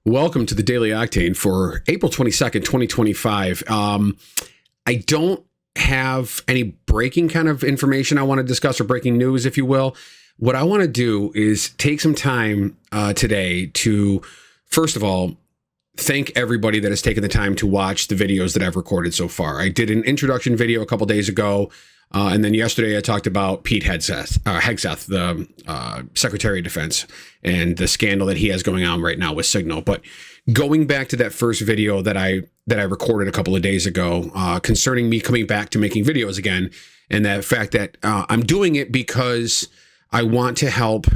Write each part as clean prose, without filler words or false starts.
Welcome to the Daily Octane for April 22nd, 2025. I don't have any breaking kind of information I want to discuss, or breaking news, if you will. What I want to do is take some time today to, first of all, thank everybody that has taken the time to watch the videos that I've recorded so far. I did an introduction video a couple days ago, and then yesterday I talked about Pete Hegseth, the Secretary of Defense, and the scandal that he has going on right now with Signal. But going back to that first video that I recorded a couple of days ago concerning me coming back to making videos again, and the fact that I'm doing it because I want to help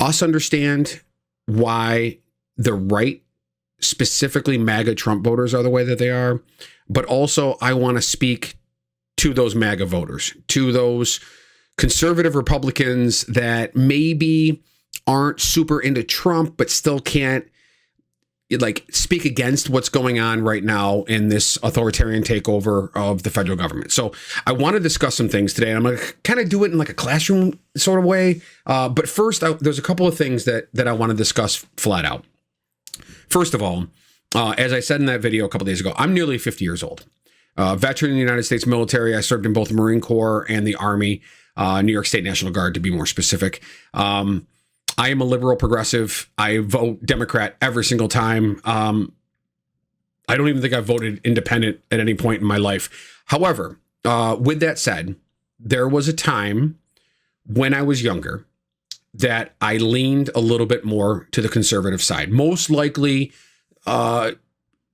us understand why the right, specifically MAGA Trump voters, are the way that they are. But also I want to speak to those MAGA voters, to those conservative Republicans that maybe aren't super into Trump, but still can't speak against what's going on right now in this authoritarian takeover of the federal government. So I want to discuss some things today, and I'm going to kind of do it in like a classroom sort of way. But first, there's a couple of things that I want to discuss flat out. First of all, as I said in that video a couple days ago, I'm nearly 50 years old. Veteran in the United States military. I served in both the Marine Corps and the Army, New York State National Guard, to be more specific. I am a liberal progressive. I vote Democrat every single time. I don't even think I've voted independent at any point in my life. However, with that said, there was a time when I was younger that I leaned a little bit more to the conservative side. Most likely,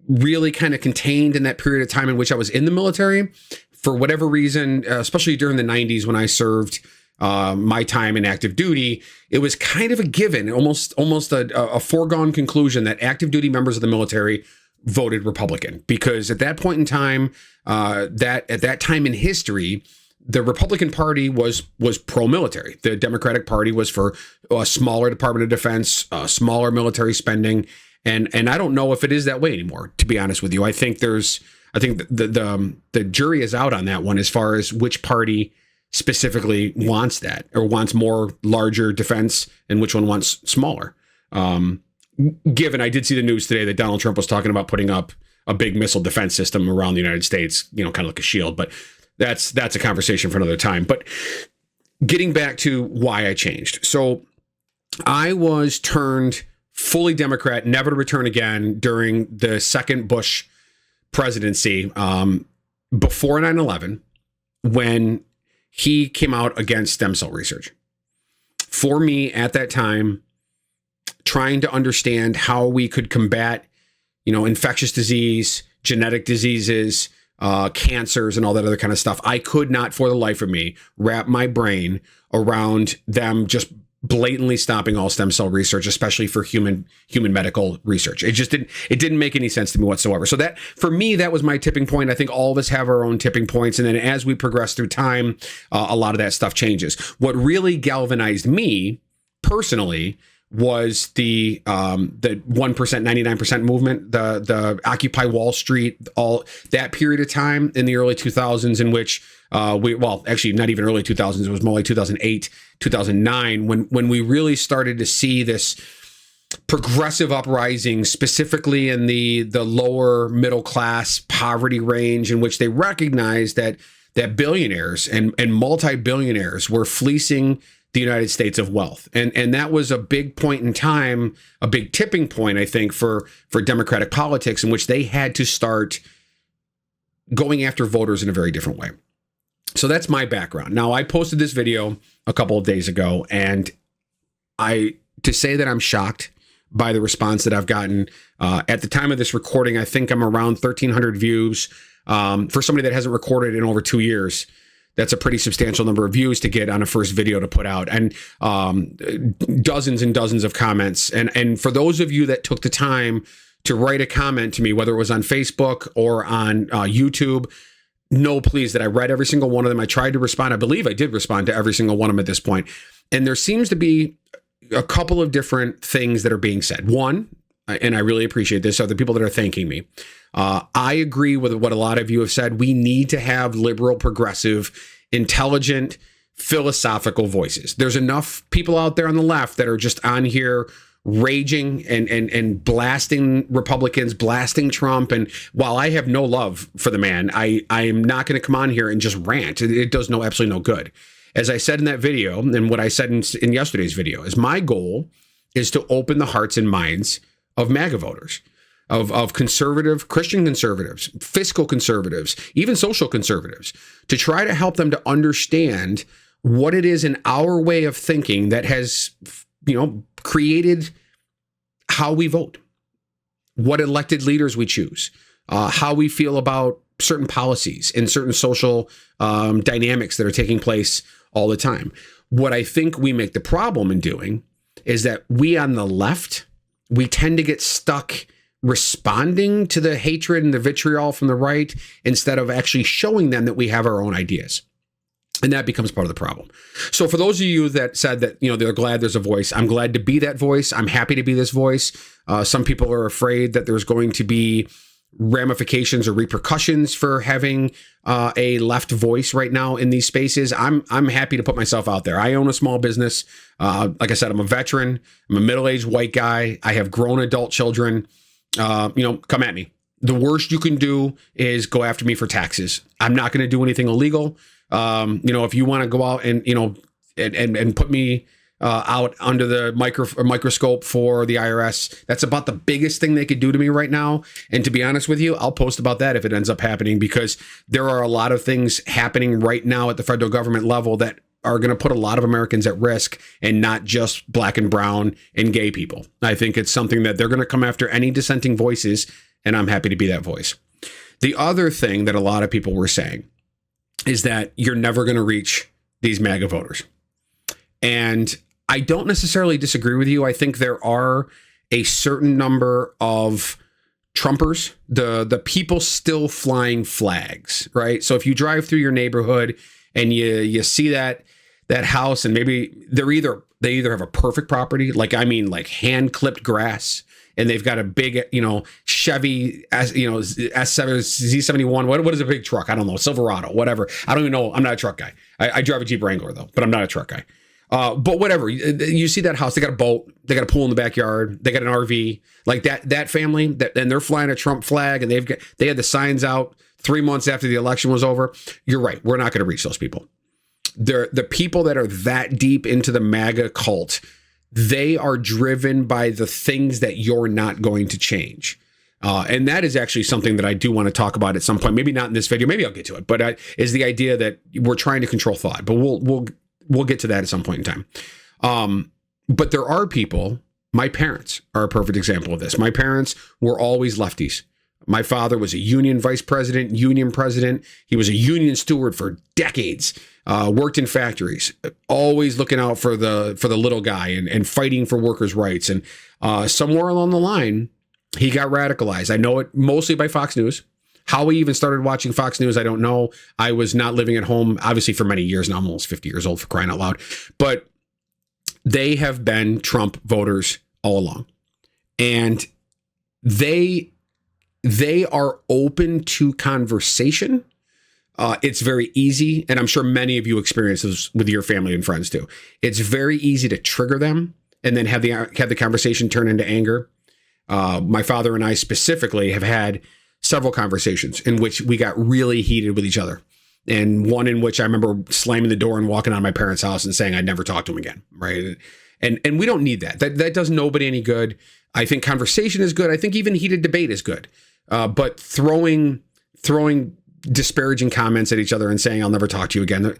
really kind of contained in that period of time in which I was in the military. For whatever reason, especially during the 90s when I served my time in active duty, it was kind of a given, almost a foregone conclusion that active duty members of the military voted Republican, because at that point in time, at that time in history, the Republican Party was pro-military. The Democratic Party was for a smaller Department of Defense, smaller military spending. And I don't know if it is that way anymore, to be honest with you. I think the jury is out on that one, as far as which party specifically wants that, or wants more larger defense, and which one wants smaller. Given I did see the news today that Donald Trump was talking about putting up a big missile defense system around the United States, kind of like a shield, but that's a conversation for another time. But getting back to why I changed. So I was turned fully Democrat, never to return again, during the second Bush presidency, before 9/11, when he came out against stem cell research. For me at that time, trying to understand how we could combat, infectious disease, genetic diseases, cancers, and all that other kind of stuff, I could not for the life of me wrap my brain around them just blatantly stopping all stem cell research, especially for human medical research. It didn't make any sense to me whatsoever. So that, for me, that was my tipping point. I think all of us have our own tipping points. And then as we progress through time, a lot of that stuff changes. What really galvanized me personally was the 1%, 99% movement, the Occupy Wall Street, all that period of time in the early 2000s, in which actually not even early 2000s, it was more like 2008, 2009, when we really started to see this progressive uprising, specifically in the lower middle class poverty range, in which they recognized that billionaires and multi-billionaires were fleecing the United States of wealth. And that was a big point in time, a big tipping point, I think, for Democratic politics, in which they had to start going after voters in a very different way. So that's my background. Now, I posted this video a couple of days ago, and to say that I'm shocked by the response that I've gotten. At the time of this recording, I think I'm around 1,300 views. For somebody that hasn't recorded in over 2 years, that's a pretty substantial number of views to get on a first video to put out, and dozens and dozens of comments. And for those of you that took the time to write a comment to me, whether it was on Facebook or on YouTube, know, please, that I read every single one of them. I tried to respond. I believe I did respond to every single one of them at this point. And there seems to be a couple of different things that are being said. One, and I really appreciate this, are the people that are thanking me. I agree with what a lot of you have said. We need to have liberal, progressive, intelligent, philosophical voices. There's enough people out there on the left that are just on here raging and blasting Republicans, blasting Trump. And while I have no love for the man, I am not going to come on here and just rant. It does absolutely no good. As I said in that video, and what I said in yesterday's video, is my goal is to open the hearts and minds of MAGA voters, of conservative, Christian conservatives, fiscal conservatives, even social conservatives, to try to help them to understand what it is in our way of thinking that has, created how we vote, what elected leaders we choose, how we feel about certain policies and certain social dynamics that are taking place all the time. What I think we make the problem in doing is that we on the left, we tend to get stuck responding to the hatred and the vitriol from the right instead of actually showing them that we have our own ideas. And that becomes part of the problem. So for those of you that said that, they're glad there's a voice, I'm glad to be that voice. I'm happy to be this voice. Some people are afraid that there's going to be ramifications or repercussions for having a left voice right now in these spaces. I'm happy to put myself out there. I own a small business. Like I said, I'm a veteran. I'm a middle-aged white guy. I have grown adult children. Come at me. The worst you can do is go after me for taxes. I'm not going to do anything illegal. If you want to go out and, and put me out under the microscope for the IRS, that's about the biggest thing they could do to me right now. And to be honest with you, I'll post about that if it ends up happening, because there are a lot of things happening right now at the federal government level that are going to put a lot of Americans at risk, and not just black and brown and gay people. I think it's something that they're going to come after any dissenting voices, and I'm happy to be that voice. The other thing that a lot of people were saying is that you're never going to reach these MAGA voters. And I don't necessarily disagree with you. I think there are a certain number of Trumpers, the people still flying flags, right? So if you drive through your neighborhood and you see that house, and maybe they either have a perfect property, like hand clipped grass, and they've got a big, Chevy, S7, Z71. What is a big truck? I don't know. Silverado, whatever. I don't even know. I'm not a truck guy. I drive a Jeep Wrangler though, but I'm not a truck guy. But whatever, you see that house, they got a boat, they got a pool in the backyard, they got an RV, like that family, and they're flying a Trump flag, and they had the signs out 3 months after the election was over. You're right. We're not going to reach those people. The people that are that deep into the MAGA cult, they are driven by the things that you're not going to change. And that is actually something that I do want to talk about at some point. Maybe not in this video. Maybe I'll get to it. But is the idea that we're trying to control thought. But we'll get to that at some point in time. But there are people. My parents are a perfect example of this. My parents were always lefties. My father was a union vice president, union president. He was a union steward for decades. Worked in factories, always looking out for the little guy and fighting for workers' rights. And somewhere along the line, he got radicalized. I know it mostly by Fox News. How he even started watching Fox News, I don't know. I was not living at home, obviously, for many years now. I'm almost 50 years old, for crying out loud. But they have been Trump voters all along. And they are open to conversation. It's very easy, and I'm sure many of you experience this with your family and friends too. It's very easy to trigger them and then have the conversation turn into anger. My father and I specifically have had several conversations in which we got really heated with each other, and one in which I remember slamming the door and walking out of my parents' house and saying I'd never talk to him again. Right, and we don't need that. That does nobody any good. I think conversation is good. I think even heated debate is good, but throwing disparaging comments at each other and saying I'll never talk to you again.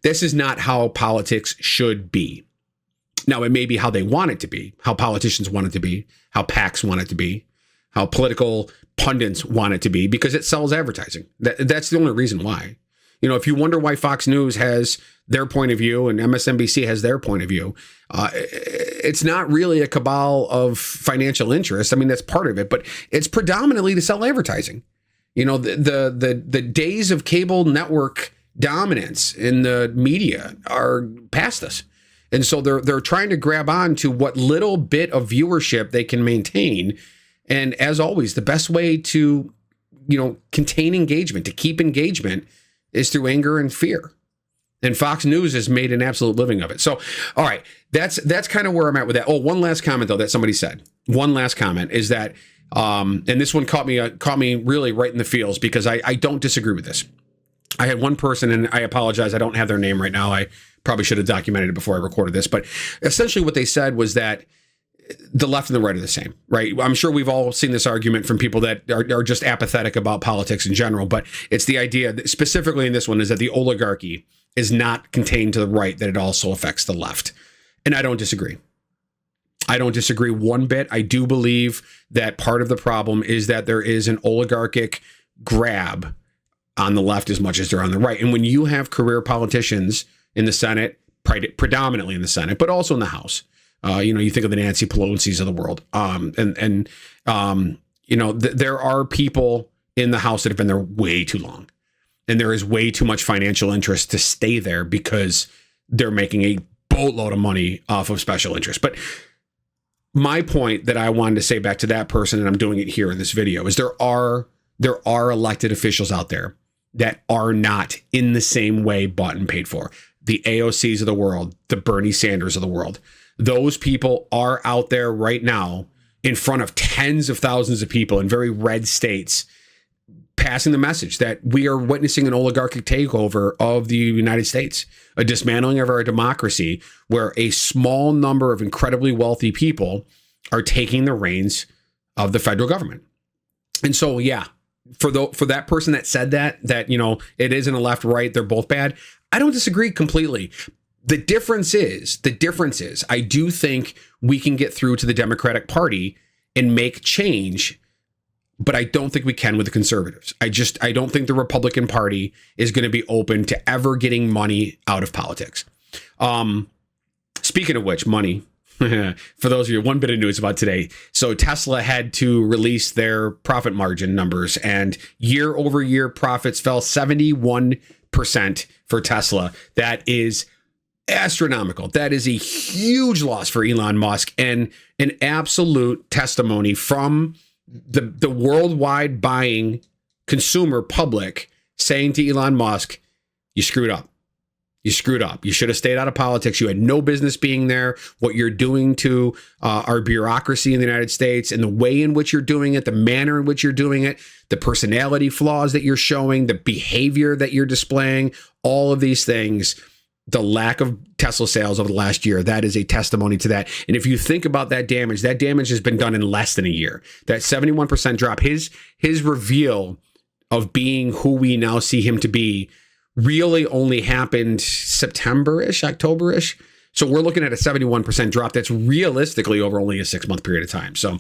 This is not how politics should be. Now, it may be how they want it to be, how politicians want it to be, how PACs want it to be, how political pundits want it to be, because it sells advertising. That's the only reason why. If you wonder why Fox News has their point of view and MSNBC has their point of view, it's not really a cabal of financial interests. I mean, that's part of it, but it's predominantly to sell advertising. The days of cable network dominance in the media are past us. And so they're trying to grab on to what little bit of viewership they can maintain. And as always, the best way to, contain engagement, to keep engagement, is through anger and fear. And Fox News has made an absolute living of it. So, all right, that's kind of where I'm at with that. Oh, one last comment though that somebody said. One last comment is that, and this one caught me really right in the feels, because I don't disagree with this. I had one person, and I apologize, I don't have their name right now. I probably should have documented it before I recorded this, but essentially what they said was that the left and the right are the same, right? I'm sure we've all seen this argument from people that are just apathetic about politics in general, but it's the idea that specifically in this one is that the oligarchy is not contained to the right, that it also affects the left. And I don't disagree. I don't disagree one bit. I do believe that part of the problem is that there is an oligarchic grab on the left as much as they're on the right. And when you have career politicians in the Senate, predominantly in the Senate, but also in the House, you think of the Nancy Pelosi's of the world. There are people in the House that have been there way too long. And there is way too much financial interest to stay there because they're making a boatload of money off of special interest. But my point that I wanted to say back to that person, and I'm doing it here in this video, is there are elected officials out there that are not in the same way bought and paid for. The AOCs of the world, the Bernie Sanders of the world. Those people are out there right now in front of tens of thousands of people in very red states, passing the message that we are witnessing an oligarchic takeover of the United States, a dismantling of our democracy, where a small number of incredibly wealthy people are taking the reins of the federal government. And so, yeah, for that person that said that it isn't a left right, they're both bad, I don't disagree completely. The difference is I do think we can get through to the Democratic Party and make change, but I don't think we can with the conservatives. I don't think the Republican Party is going to be open to ever getting money out of politics. Speaking of which, money, for those of you, one bit of news about today. So Tesla had to release their profit margin numbers, and year over year profits fell 71% for Tesla. That is astronomical. That is a huge loss for Elon Musk, and an absolute testimony from the worldwide buying consumer public saying to Elon Musk, you screwed up. You screwed up. You should have stayed out of politics. You had no business being there. What you're doing to our bureaucracy in the United States, and the way in which you're doing it, the manner in which you're doing it, the personality flaws that you're showing, the behavior that you're displaying, all of these things, the lack of Tesla sales over the last year, that is a testimony to that. And if you think about that damage has been done in less than a year. That 71% drop, his reveal of being who we now see him to be, really only happened September-ish, October-ish. So we're looking at a 71% drop. That's realistically over only a 6-month period of time. So,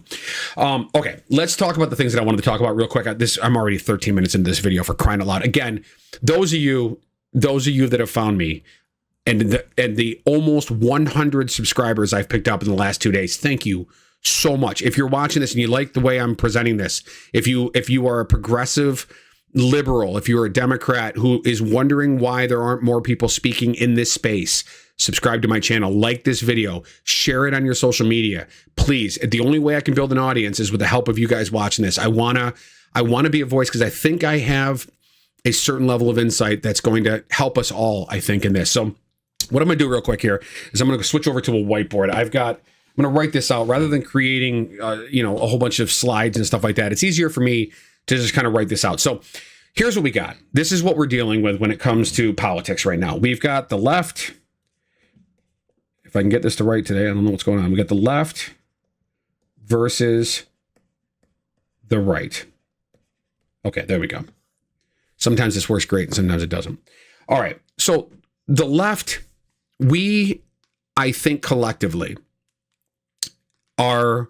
okay, let's talk about the things that I wanted to talk about real quick. I'm already 13 minutes into this video, for crying out loud. Again, those of you that have found me, and the almost 100 subscribers I've picked up in the last 2 days, thank you so much. If you're watching this and you like the way I'm presenting this, if you are a progressive liberal, if you're a Democrat who is wondering why there aren't more people speaking in this space, subscribe to my channel, like this video, share it on your social media, please. The only way I can build an audience is with the help of you guys watching this. I wanna be a voice, because I think I have a certain level of insight that's going to help us all, I think, in this. So what I'm going to do real quick here is I'm going to switch over to a whiteboard. I'm going to write this out rather than creating, a whole bunch of slides and stuff like that. It's easier for me to just kind of write this out. So here's what we got. This is what we're dealing with when it comes to politics right now. We've got the left. If I can get this to right today, I don't know what's going on. We got the left versus the right. Okay, there we go. Sometimes this works great and sometimes it doesn't. All right. So the left, I think collectively, are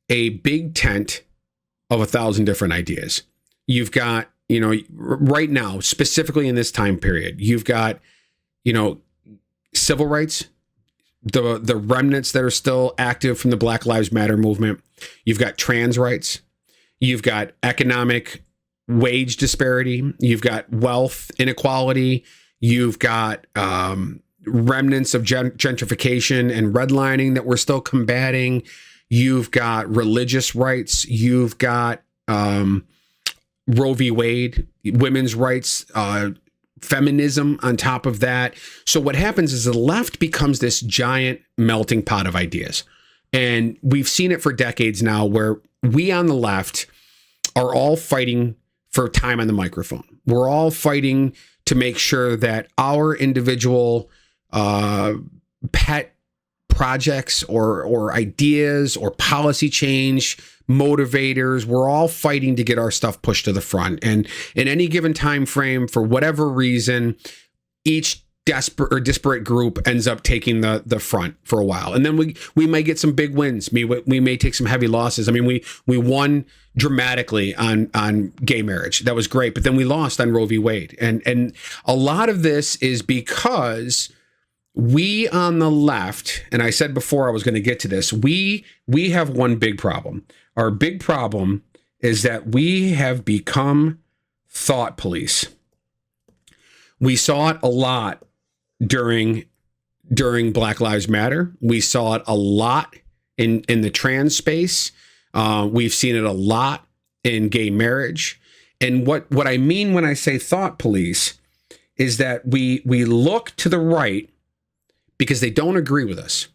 a big tent of 1,000 different ideas. You've got, right now, specifically in this time period, you've got, civil rights, the remnants that are still active from the Black Lives Matter movement. You've got trans rights. You've got economic wage disparity. You've got wealth inequality. You've got remnants of gentrification and redlining that we're still combating. You've got religious rights. You've got Roe v. Wade, women's rights, feminism on top of that. So what happens is the left becomes this giant melting pot of ideas. And we've seen it for decades now, where we on the left are all fighting for time on the microphone. We're all fighting to make sure that our individual pet projects or ideas or policy change motivators, we're all fighting to get our stuff pushed to the front. And in any given time frame, for whatever reason, each disparate group ends up taking the front for a while. And then we may get some big wins. We may take some heavy losses. I mean, we won dramatically on gay marriage. That was great. But then we lost on Roe v. Wade. And a lot of this is because we on the left, and I said before I was going to get to this, we have one big problem. Our big problem is that we have become thought police. We saw it a lot during Black Lives Matter. We saw it a lot in the trans space. We've seen it a lot in gay marriage. And what I mean when I say thought police is that we look to the right because they don't agree with us.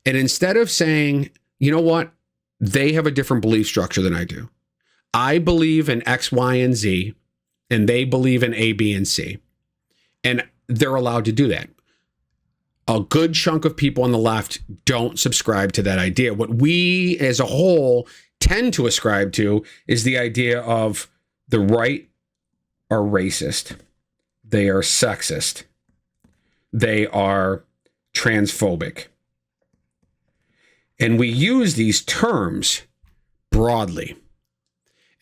And instead of saying, you know what, they have a different belief structure than I do. I believe in X, Y, and Z, and they believe in A, B, and C. And they're allowed to do that. A good chunk of people on the left don't subscribe to that idea. What we as a whole tend to ascribe to is the idea of the right are racist. They are sexist. They are transphobic. And we use these terms broadly.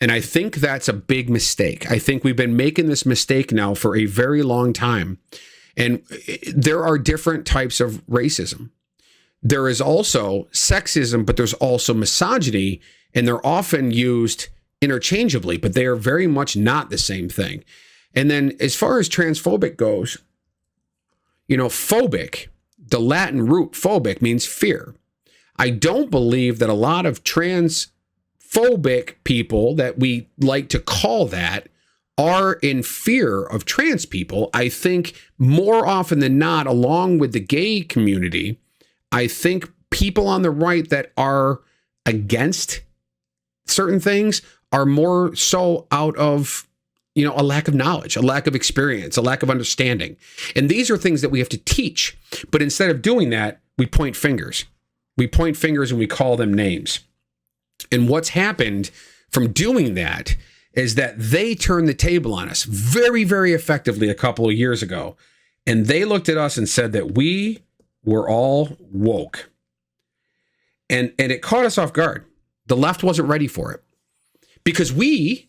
And I think that's a big mistake. I think we've been making this mistake now for a very long time. And there are different types of racism. There is also sexism, but there's also misogyny, and they're often used interchangeably, but they are very much not the same thing. And then as far as transphobic goes, phobic, the Latin root phobic means fear. I don't believe that a lot of transphobic people that we like to call that are in fear of trans people. I think more often than not, along with the gay community, I think people on the right that are against certain things are more so out of, a lack of knowledge, a lack of experience, a lack of understanding. And these are things that we have to teach. But instead of doing that, we point fingers. We point fingers and we call them names. And what's happened from doing that is that they turned the table on us very, very effectively a couple of years ago. And they looked at us and said that we were all woke. And it caught us off guard. The left wasn't ready for it. Because we,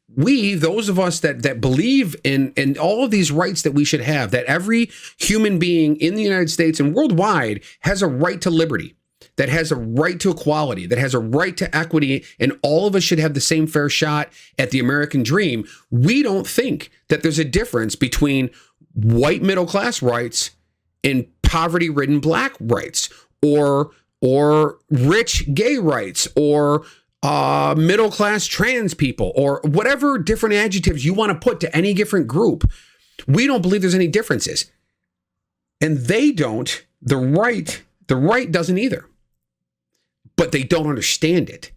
those of us that believe in all of these rights that we should have, that every human being in the United States and worldwide has a right to liberty, that has a right to equality, that has a right to equity, and all of us should have the same fair shot at the American dream. We don't think that there's a difference between white middle class rights and poverty-ridden black rights, or rich gay rights, or middle class trans people, or whatever different adjectives you want to put to any different group. We don't believe there's any differences. And they don't. The right doesn't either. But they don't understand it.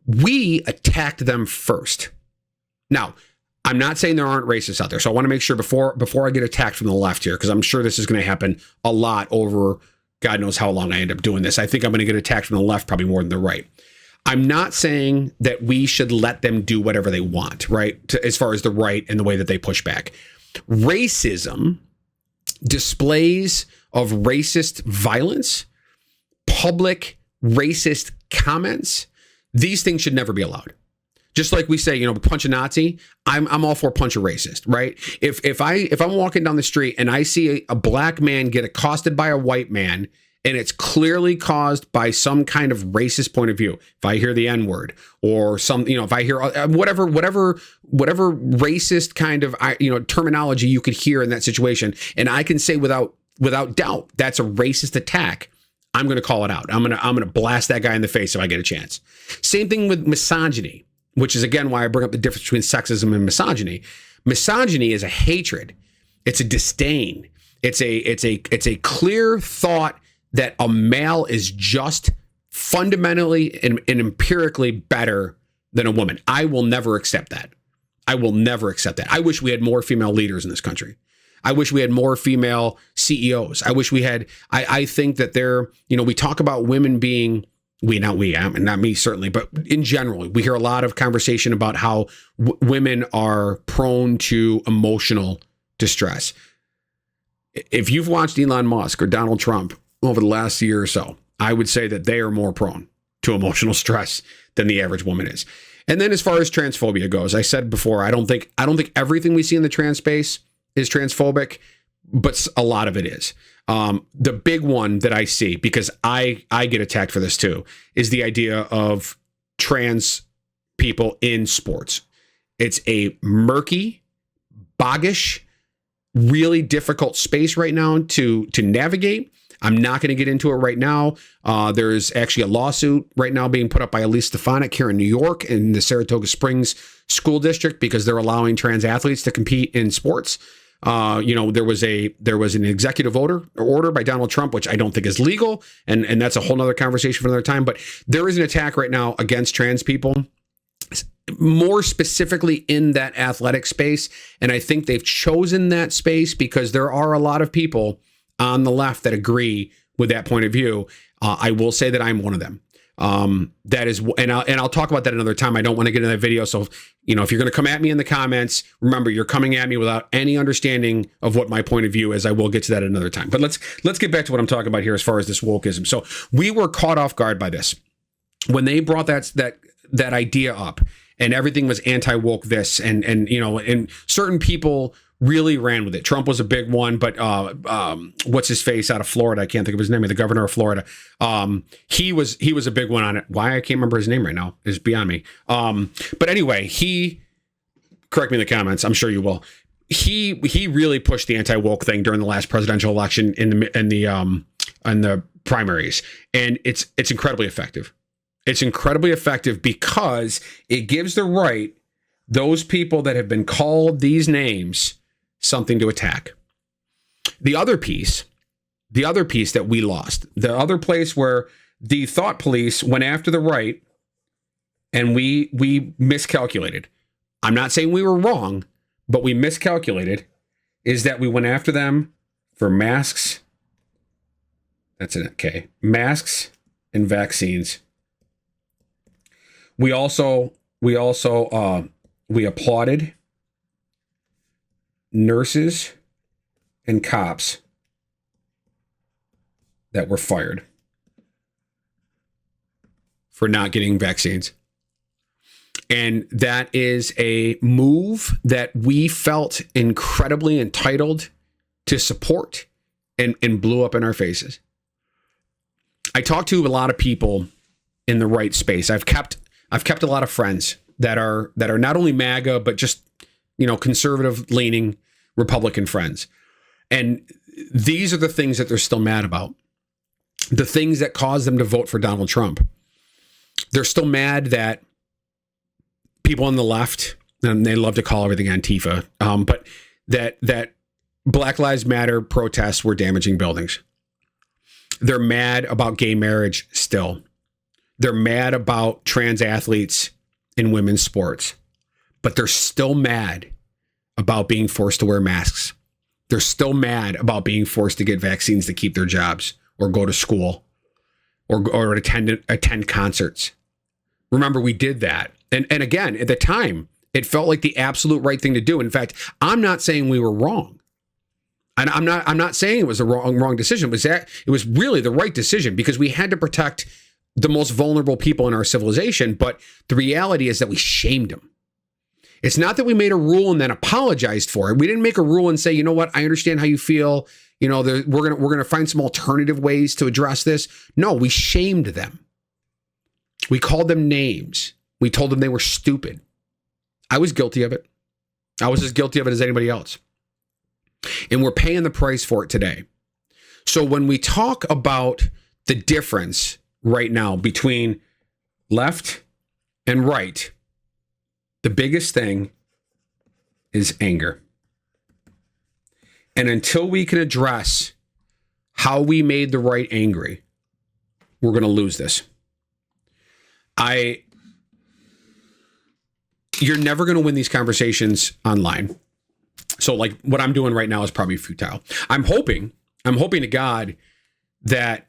We attacked them first. Now, I'm not saying there aren't racists out there. So I want to make sure before I get attacked from the left here, because I'm sure this is going to happen a lot over God knows how long I end up doing this. I think I'm going to get attacked from the left probably more than the right. I'm not saying that we should let them do whatever they want, right? As far as the right and the way that they push back. Racism, displays of racist violence, public racist comments, these things should never be allowed. Just like we say, punch a Nazi, I'm all for punch a racist, right? If I'm walking down the street and I see a black man get accosted by a white man, and it's clearly caused by some kind of racist point of view, if I hear the N-word or some, if I hear whatever racist kind of terminology you could hear in that situation, and I can say without doubt that's a racist attack, I'm going to call it out. I'm going to blast that guy in the face if I get a chance. Same thing with misogyny, which is again why I bring up the difference between sexism and misogyny. Misogyny is a hatred It's a disdain. It's a clear thought that a male is just fundamentally and empirically better than a woman. I will never accept that. I will never accept that. I wish we had more female leaders in this country. I wish we had more female CEOs. I wish we had, I think that we talk about women being, not me certainly, but in general, we hear a lot of conversation about how women are prone to emotional distress. If you've watched Elon Musk or Donald Trump over the last year or so, I would say that they are more prone to emotional stress than the average woman is. And then as far as transphobia goes, I said before, I don't think everything we see in the trans space is transphobic, but a lot of it is. The big one that I see, because I get attacked for this too, is the idea of trans people in sports. It's a murky, boggish, really difficult space right now to navigate. I'm not going to get into it right now. There's actually a lawsuit right now being put up by Elise Stefanik here in New York in the Saratoga Springs School District because they're allowing trans athletes to compete in sports. There was an executive order by Donald Trump, which I don't think is legal. And that's a whole nother conversation for another time. But there is an attack right now against trans people, more specifically in that athletic space. And I think they've chosen that space because there are a lot of people on the left that agree with that point of view. I will say that I'm one of them. That is, and I'll talk about that another time. I don't want to get into that video. So, if you're going to come at me in the comments, remember you're coming at me without any understanding of what my point of view is. I will get to that another time. But let's get back to what I'm talking about here as far as this wokeism. So we were caught off guard by this when they brought that idea up, and everything was anti-woke this, and certain people really ran with it. Trump was a big one, but what's his face out of Florida? I can't think of his name. The governor of Florida. He was a big one on it. Why I can't remember his name right now is beyond me. But anyway, he, correct me in the comments. I'm sure you will. He really pushed the anti-woke thing during the last presidential election in the primaries, and it's incredibly effective. It's incredibly effective because it gives the right those people that have been called these names something to attack. The other piece that we lost, the other place where the thought police went after the right and we miscalculated. I'm not saying we were wrong, but we miscalculated, is that we went after them for masks. That's an okay. Masks and vaccines. We applauded nurses and cops that were fired for not getting vaccines. And that is a move that we felt incredibly entitled to support and blew up in our faces. I talked to a lot of people in the right space. I've kept a lot of friends that are not only MAGA, but just, conservative leaning Republican friends. And these are the things that they're still mad about. The things that caused them to vote for Donald Trump. They're still mad that people on the left, and they love to call everything Antifa, but that Black Lives Matter protests were damaging buildings. They're mad about gay marriage still. They're mad about trans athletes in women's sports, but they're still mad about being forced to wear masks. They're still mad about being forced to get vaccines to keep their jobs or go to school or attend concerts. Remember, we did that. And again, at the time, it felt like the absolute right thing to do. In fact, I'm not saying we were wrong. And I'm not saying it was the wrong decision. It was really the right decision because we had to protect the most vulnerable people in our civilization. But the reality is that we shamed them. It's not that we made a rule and then apologized for it. We didn't make a rule and say, you know what, I understand how you feel. We're gonna find some alternative ways to address this. No, we shamed them. We called them names. We told them they were stupid. I was guilty of it. I was as guilty of it as anybody else. And we're paying the price for it today. So when we talk about the difference right now between left and right, the biggest thing is anger. And until we can address how we made the right angry, we're going to lose this. You're never going to win these conversations online. So like what I'm doing right now is probably futile. I'm hoping to God that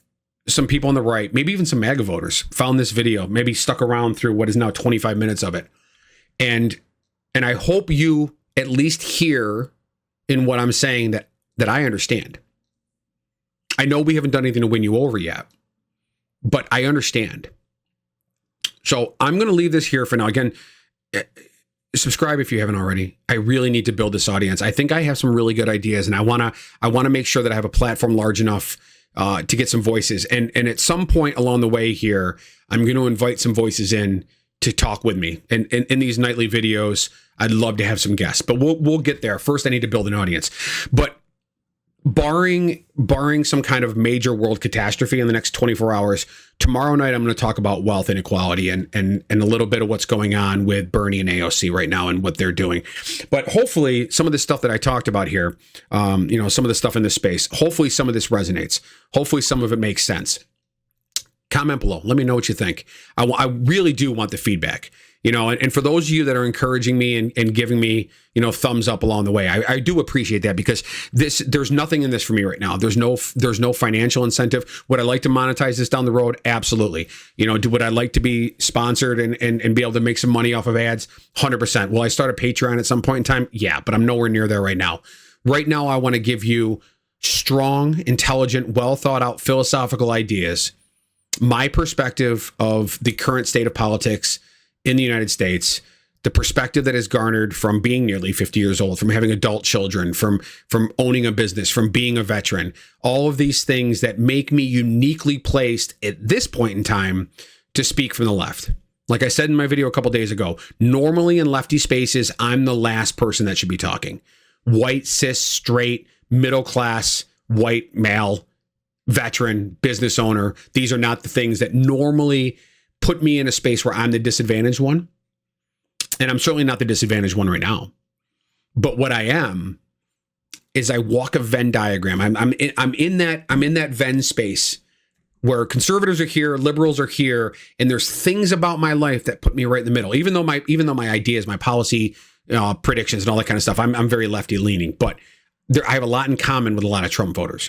some people on the right, maybe even some MAGA voters, found this video, maybe stuck around through what is now 25 minutes of it. And I hope you at least hear in what I'm saying that I understand. I know we haven't done anything to win you over yet, but I understand. So I'm going to leave this here for now. Again, subscribe if you haven't already. I really need to build this audience. I think I have some really good ideas, and I want to make sure that I have a platform large enough to get some voices. And at some point along the way here, I'm going to invite some voices in to talk with me. And in these nightly videos, I'd love to have some guests, but we'll get there. First, I need to build an audience. But barring some kind of major world catastrophe in the next 24 hours, tomorrow night, I'm going to talk about wealth inequality and a little bit of what's going on with Bernie and AOC right now and what they're doing. But hopefully some of the stuff that I talked about here, some of the stuff in this space, hopefully some of this resonates. Hopefully some of it makes sense. Comment below. Let me know what you think. I really do want the feedback. And for those of you that are encouraging me and giving me, thumbs up along the way, I do appreciate that, because there's nothing in this for me right now. There's no financial incentive. Would I like to monetize this down the road? Absolutely. Would I like to be sponsored and be able to make some money off of ads? 100%. Will I start a Patreon at some point in time? Yeah, but I'm nowhere near there right now. Right now, I want to give you strong, intelligent, well thought out philosophical ideas, my perspective of the current state of politics in the United States, the perspective that is garnered from being nearly 50 years old, from having adult children, from owning a business, from being a veteran, all of these things that make me uniquely placed at this point in time to speak from the left. Like I said in my video a couple days ago, normally in lefty spaces, I'm the last person that should be talking. White, cis, straight, middle class, white, male, veteran, business owner. These are not the things that normally put me in a space where I'm the disadvantaged one. And I'm certainly not the disadvantaged one right now. But what I am is I walk a Venn diagram. I'm in that Venn space where conservatives are here, liberals are here, and there's things about my life that put me right in the middle. Even though my ideas, my policy predictions and all that kind of stuff, I'm very lefty leaning, but I have a lot in common with a lot of Trump voters.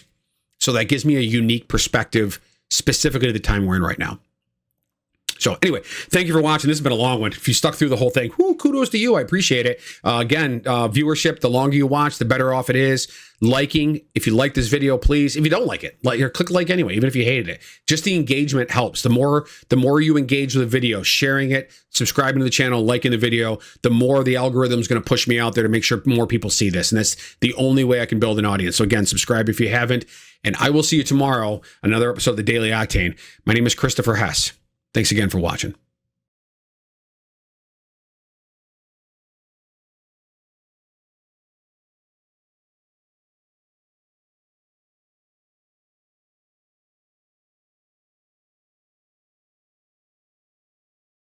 So that gives me a unique perspective specifically to the time we're in right now. So anyway, thank you for watching. This has been a long one. If you stuck through the whole thing, kudos to you. I appreciate it. Again, viewership, the longer you watch, the better off it is. Liking, if you like this video, please. If you don't like it, click like anyway, even if you hated it. Just the engagement helps. The more you engage with the video, sharing it, subscribing to the channel, liking the video, the more the algorithm is going to push me out there to make sure more people see this. And that's the only way I can build an audience. So again, subscribe if you haven't. And I will see you tomorrow, another episode of the Daily Octane. My name is Christopher Hess. Thanks again for watching.